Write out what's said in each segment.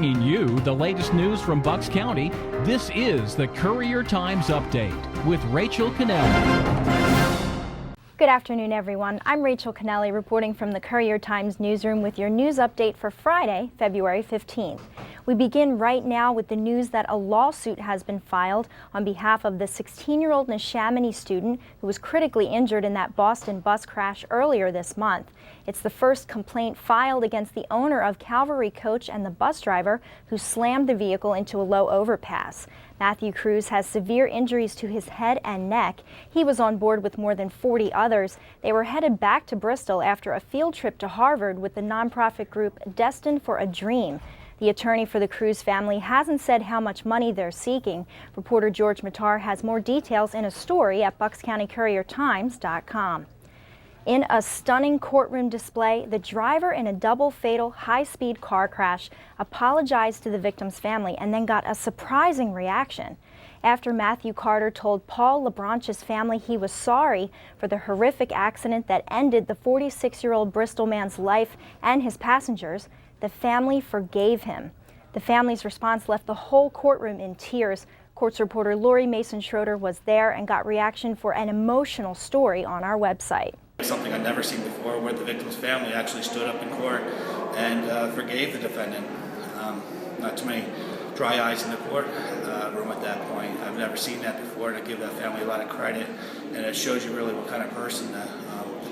bringing you the latest news from Bucks County. This is the Courier Times Update with Rachel Canelli. Good afternoon, everyone. I'm Rachel Canelli reporting from the Courier Times newsroom with your news update for Friday, February 15th. We begin right now with the news that a lawsuit has been filed on behalf of the 16-year-old Neshaminy student who was critically injured in that Boston bus crash earlier this month. It's the first complaint filed against the owner of Cavalry Coach and the bus driver who slammed the vehicle into a low overpass. Matthew Cruz has severe injuries to his head and neck. He was on board with more than 40 others. They were headed back to Bristol after a field trip to Harvard with the nonprofit group Destined for a Dream. The attorney for the Cruz family hasn't said how much money they're seeking. Reporter George Matar has more details in a story at buckscountycouriertimes.com. In a stunning courtroom display, the driver in a double fatal high-speed car crash apologized to the victim's family and then got a surprising reaction. After Matthew Carter told Paul LeBranche's family he was sorry for the horrific accident that ended the 46-year-old Bristol man's life and his passengers, the family forgave him. The family's response left the whole courtroom in tears. Courts reporter Lori Mason-Schroeder was there and got reaction for an emotional story on our website. Something I'd never seen before, where the victim's family actually stood up in court and forgave the defendant. Not too many dry eyes in the court room at that point. I've never seen that before, and I give that family a lot of credit, and it shows you really what kind of person the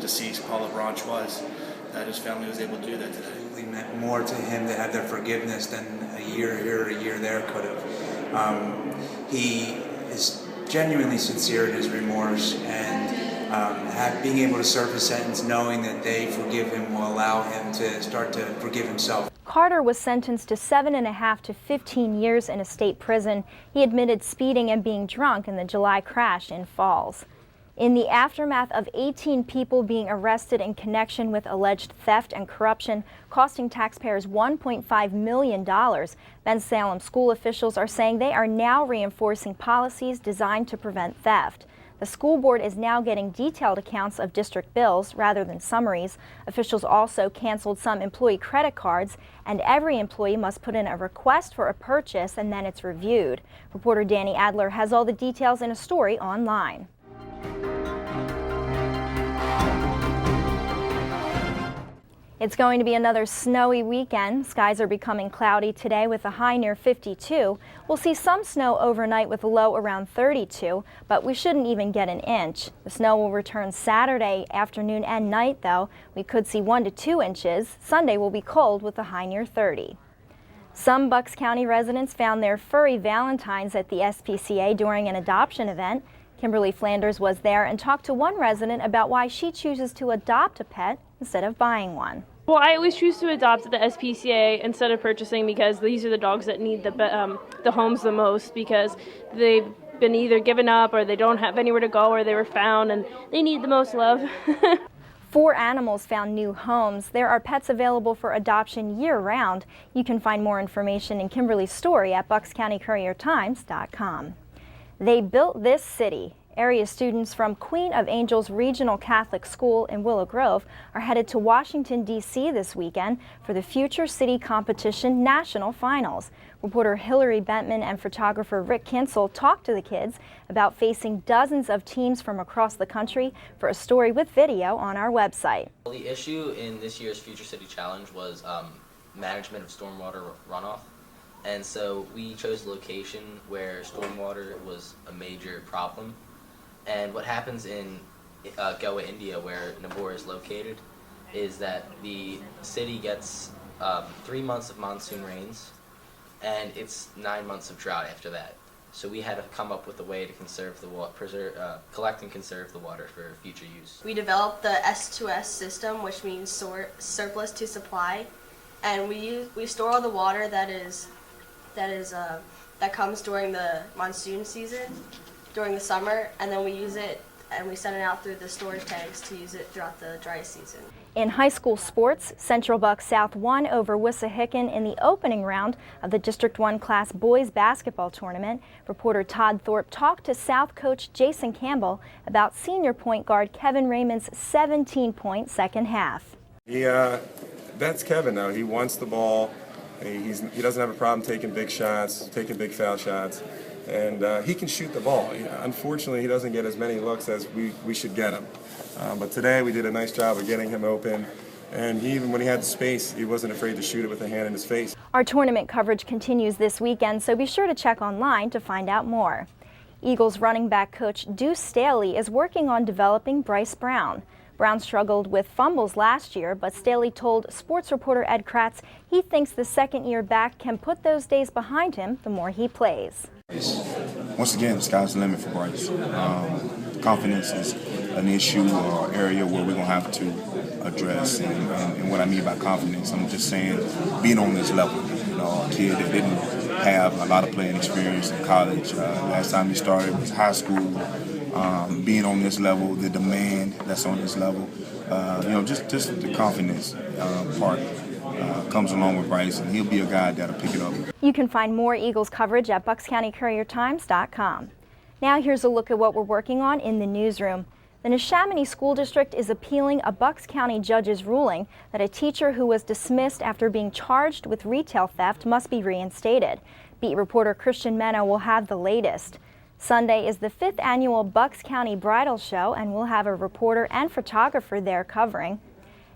deceased Paul LeBranche was, that his family was able to do that today. It really meant more to him to have their forgiveness than a year here or a year there could have. He is genuinely sincere in his remorse, and being able to serve his sentence knowing that they forgive him will allow him to start to forgive himself. Carter was sentenced to 7.5 to 15 years in a state prison. He admitted speeding and being drunk in the July crash in Falls. In the aftermath of 18 people being arrested in connection with alleged theft and corruption, costing taxpayers $1.5 million, Bensalem school officials are saying they are now reinforcing policies designed to prevent theft. The school board is now getting detailed accounts of district bills rather than summaries. Officials also canceled some employee credit cards, and every employee must put in a request for a purchase and then it's reviewed. Reporter Danny Adler has all the details in a story online. It's going to be another snowy weekend. Skies are becoming cloudy today with a high near 52. We'll see some snow overnight with a low around 32, but we shouldn't even get an inch. The snow will return Saturday afternoon and night, though. We could see 1 to 2 inches. Sunday will be cold with a high near 30. Some Bucks County residents found their furry valentines at the SPCA during an adoption event. Kimberly Flanders was there and talked to one resident about why she chooses to adopt a pet instead of buying one. Well, I always choose to adopt at the SPCA instead of purchasing because these are the dogs that need the homes the most, because they've been either given up or they don't have anywhere to go or they were found and they need the most love. 4 animals found new homes. There are pets available for adoption year-round. You can find more information in Kimberly's story at buckscountycouriertimes.com. They built this city. Area students from Queen of Angels Regional Catholic School in Willow Grove are headed to Washington, D.C. this weekend for the Future City Competition National Finals. Reporter Hillary Bentman and photographer Rick Kinsel talked to the kids about facing dozens of teams from across the country for a story with video on our website. The issue in this year's Future City Challenge was management of stormwater runoff. And so we chose a location where stormwater was a major problem. And what happens in Goa, India, where Nabor is located, is that the city gets 3 months of monsoon rains, and it's 9 months of drought after that. So we had to come up with a way to conserve the water, collect and conserve the water for future use. We developed the S2S system, which means surplus to supply, and we store all the water that comes during the monsoon season, during the summer, and then we use it and we send it out through the storage tanks to use it throughout the dry season. In high school sports, Central Bucks South won over Wissahickon in the opening round of the District 1 Class Boys Basketball Tournament. Reporter Todd Thorpe talked to South coach Jason Campbell about senior point guard Kevin Raymond's 17-point second half. That's Kevin, though. He wants the ball. He doesn't have a problem taking big shots, taking big foul shots, and he can shoot the ball. Unfortunately, he doesn't get as many looks as we should get him. But today we did a nice job of getting him open, and even when he had the space, he wasn't afraid to shoot it with a hand in his face. Our tournament coverage continues this weekend, so be sure to check online to find out more. Eagles running back coach Duce Staley is working on developing Bryce Brown. Brown struggled with fumbles last year, but Staley told sports reporter Ed Kratz he thinks the second-year back can put those days behind him the more he plays. Once again, the sky's the limit for Bryce. Confidence is an issue or area where we're going to have to address. And what I mean by confidence, I'm just saying being on this level. A kid that didn't have a lot of playing experience in college. Last time he started was high school. Being on this level, the demand that's on this level, just the confidence part comes along with Bryce, and he'll be a guy that'll pick it up. You can find more Eagles coverage at buckscountycouriertimes.com. Now here's a look at what we're working on in the newsroom. The Neshaminy School District is appealing a Bucks County judge's ruling that a teacher who was dismissed after being charged with retail theft must be reinstated. Beat reporter Christian Mena will have the latest. Sunday is the 5th annual Bucks County Bridal Show, and we'll have a reporter and photographer there covering.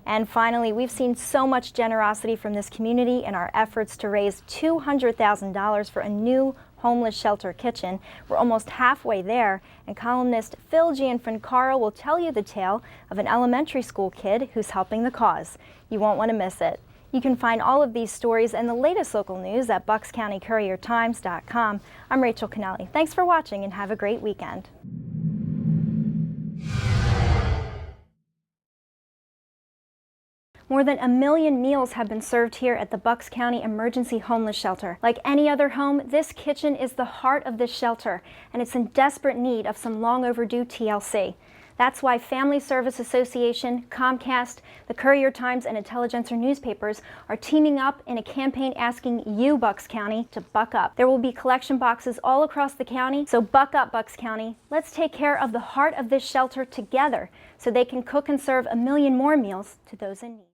And finally, we've seen so much generosity from this community in our efforts to raise $200,000 for a new homeless shelter kitchen. We're almost halfway there, and columnist Phil Gianfrancaro will tell you the tale of an elementary school kid who's helping the cause. You won't want to miss it. You can find all of these stories and the latest local news at buckscountycouriertimes.com. I'm Rachel Canelli. Thanks for watching and have a great weekend. More than 1 million meals have been served here at the Bucks County Emergency Homeless Shelter. Like any other home, this kitchen is the heart of this shelter, and it's in desperate need of some long overdue TLC. That's why Family Service Association, Comcast, the Courier Times, and Intelligencer newspapers are teaming up in a campaign asking you, Bucks County, to buck up. There will be collection boxes all across the county, so buck up, Bucks County. Let's take care of the heart of this shelter together so they can cook and serve 1 million more meals to those in need.